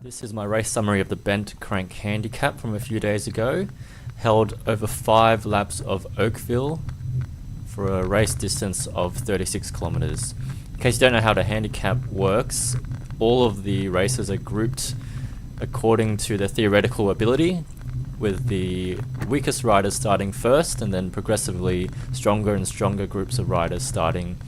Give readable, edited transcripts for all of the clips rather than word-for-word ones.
This is my race summary of the bent Crank Handicap from a few days ago. Held over 5 laps of Oakville for a race distance of 36 kilometers. In case you don't know how the handicap works, all of the races are grouped according to their theoretical ability, with the weakest riders starting first and then progressively stronger and stronger groups of riders starting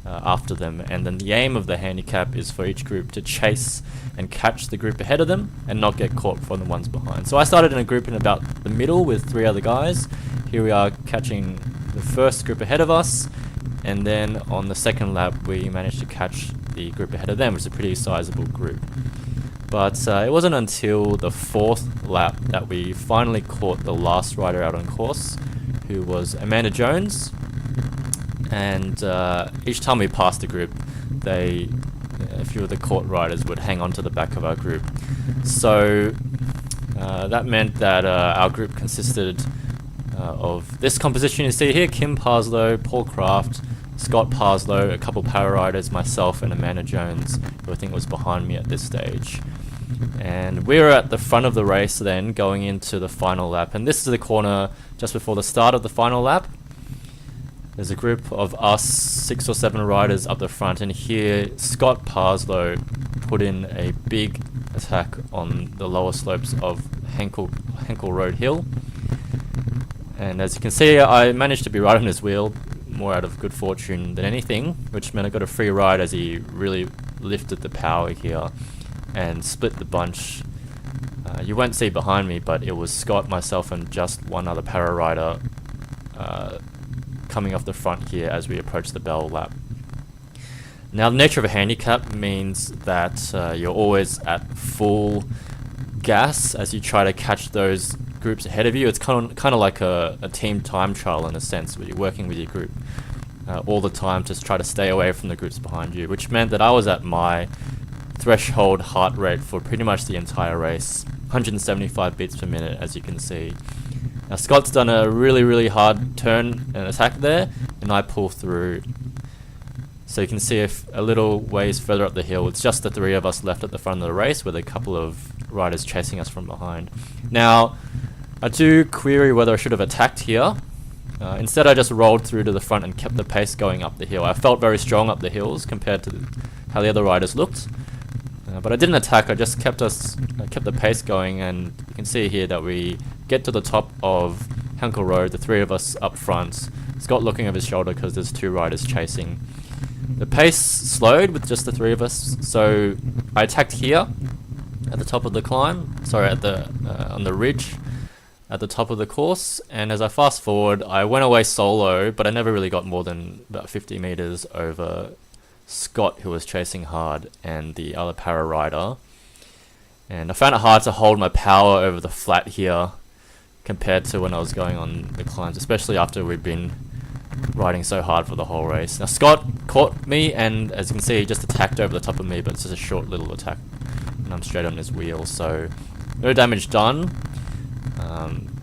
after them. And then the aim of the handicap is for each group to chase and catch the group ahead of them and not get caught from the ones behind. So I started in a group in about the middle with 3 other guys. Here we are catching the first group ahead of us, and then on the second lap we managed to catch the group ahead of them, which is a pretty sizable group. But it wasn't until the 4th lap that we finally caught the last rider out on course, who was Amanda Jones. And each time we passed the group, a few of the caught riders would hang on to the back of our group. So that meant that our group consisted of this composition you see here: Kim Parslow, Paul Craft, Scott Parslow, a couple para riders, myself and Amanda Jones, who I think was behind me at this stage. And we were at the front of the race then, going into the final lap, and this is the corner just before the start of the final lap. There's a group of us, 6 or 7 riders up the front, and here Scott Parslow put in a big attack on the lower slopes of Henkel Road Hill. And as you can see, I managed to be right on his wheel, more out of good fortune than anything, which meant I got a free ride as he really lifted the power here and split the bunch. You won't see behind me, but it was Scott, myself, and just one other para rider coming off the front here as we approach the bell lap. Now, the nature of a handicap means that you're always at full gas as you try to catch those groups ahead of you. It's kind of like a team time trial in a sense, where you're working with your group all the time to try to stay away from the groups behind you, which meant that I was at my threshold heart rate for pretty much the entire race, 175 beats per minute, as you can see. Now, Scott's done a really hard turn and attack there, and I pull through. So you can see if a little ways further up the hill, it's just the 3 of us left at the front of the race, with a couple of riders chasing us from behind. Now, I do query whether I should have attacked here. Instead, I just rolled through to the front and kept the pace going up the hill. I felt very strong up the hills compared to how the other riders looked. But I didn't attack, I just kept the pace going, and you can see here that we get to the top of Henkel Road, the 3 of us up front, Scott looking over his shoulder because there's 2 riders chasing. The pace slowed with just the 3 of us, so I attacked here at the top of the climb, sorry, at the on the ridge at the top of the course, and as I fast forward, I went away solo, but I never really got more than about 50 meters over Scott, who was chasing hard, and the other para rider. And I found it hard to hold my power over the flat here compared to when I was going on the climbs, especially after we'd been riding so hard for the whole race. Now, Scott caught me, and as you can see, he just attacked over the top of me, but it's just a short little attack, and I'm straight on his wheel, so no damage done.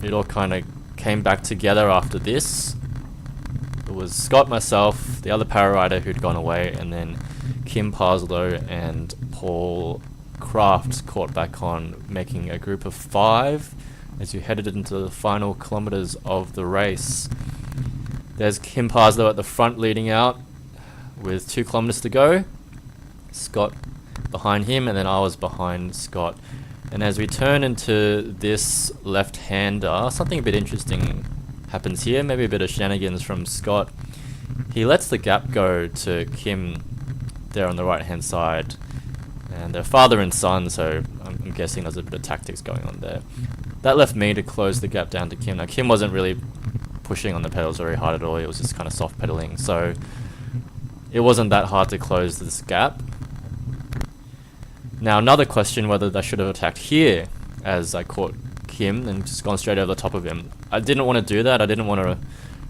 It all kind of came back together after this. It was Scott, myself, the other para rider who'd gone away, and then Kim Parslow and Paul Craft caught back on, making a group of 5 as you headed into the final kilometers of the race. There's Kim Parslow at the front leading out with 2 kilometers to go. Scott behind him, and then I was behind Scott. And as we turn into this left-hander, something a bit interesting happens here, maybe a bit of shenanigans from Scott. He lets the gap go to Kim there on the right hand side, and they're father and son, so I'm guessing there's a bit of tactics going on there. That left me to close the gap down to Kim. Now, Kim wasn't really pushing on the pedals very hard at all, it was just kind of soft pedaling, so it wasn't that hard to close this gap. Now, another question, whether I should have attacked here as I caught Kim and just gone straight over the top of him. I didn't want to do that. I didn't want to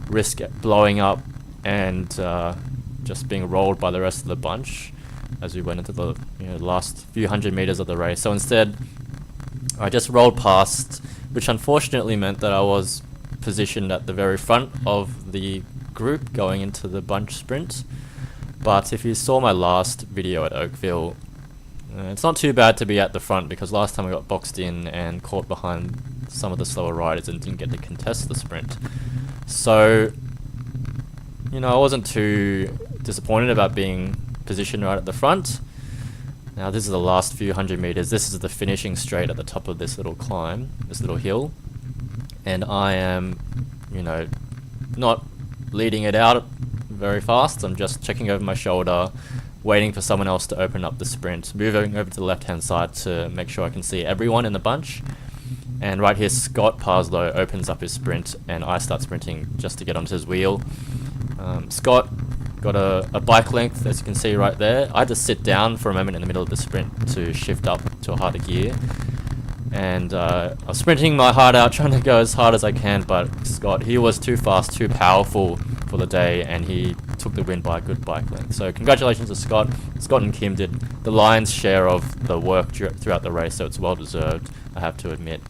risk blowing up and just being rolled by the rest of the bunch as we went into the last few 100 meters of the race. So instead, I just rolled past, which unfortunately meant that I was positioned at the very front of the group going into the bunch sprint. But if you saw my last video at Oakville, It's not too bad to be at the front, because last time I got boxed in and caught behind some of the slower riders and didn't get to contest the sprint. So, you know, I wasn't too disappointed about being positioned right at the front. Now this is the last few 100 meters. This is the finishing straight at the top of this little climb, this little hill. And I am, you know, not leading it out very fast. I'm just checking over my shoulder, waiting for someone else to open up the sprint, moving over to the left hand side to make sure I can see everyone in the bunch. And right here, Scott Parslow opens up his sprint, and I start sprinting just to get onto his wheel. Scott got a bike length, as you can see right there. I had to sit down for a moment in the middle of the sprint to shift up to a harder gear. And I was sprinting my heart out, trying to go as hard as I can, but Scott, he was too fast, too powerful for the day, and he took the win by a good bike length. So congratulations to Scott. Scott and Kim did the lion's share of the work throughout the race, so it's well deserved, I have to admit.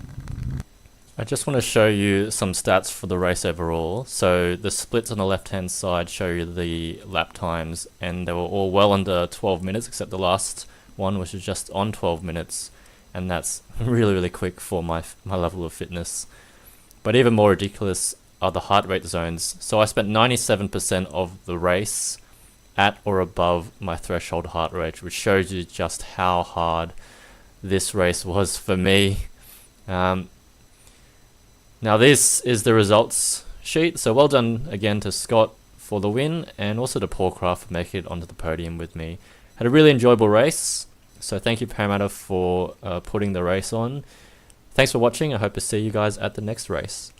I just want to show you some stats for the race overall. So the splits on the left hand side show you the lap times, and they were all well under 12 minutes, except the last one, which is just on 12 minutes. And that's really quick for my level of fitness. But even more ridiculous are the heart rate zones. So I spent 97% of the race at or above my threshold heart rate, which shows you just how hard this race was for me. Now this is the results sheet. So well done again to Scott for the win, and also to Paulcraft for making it onto the podium with me. Had a really enjoyable race. So thank you, Parramatta, for putting the race on. Thanks for watching. I hope to see you guys at the next race.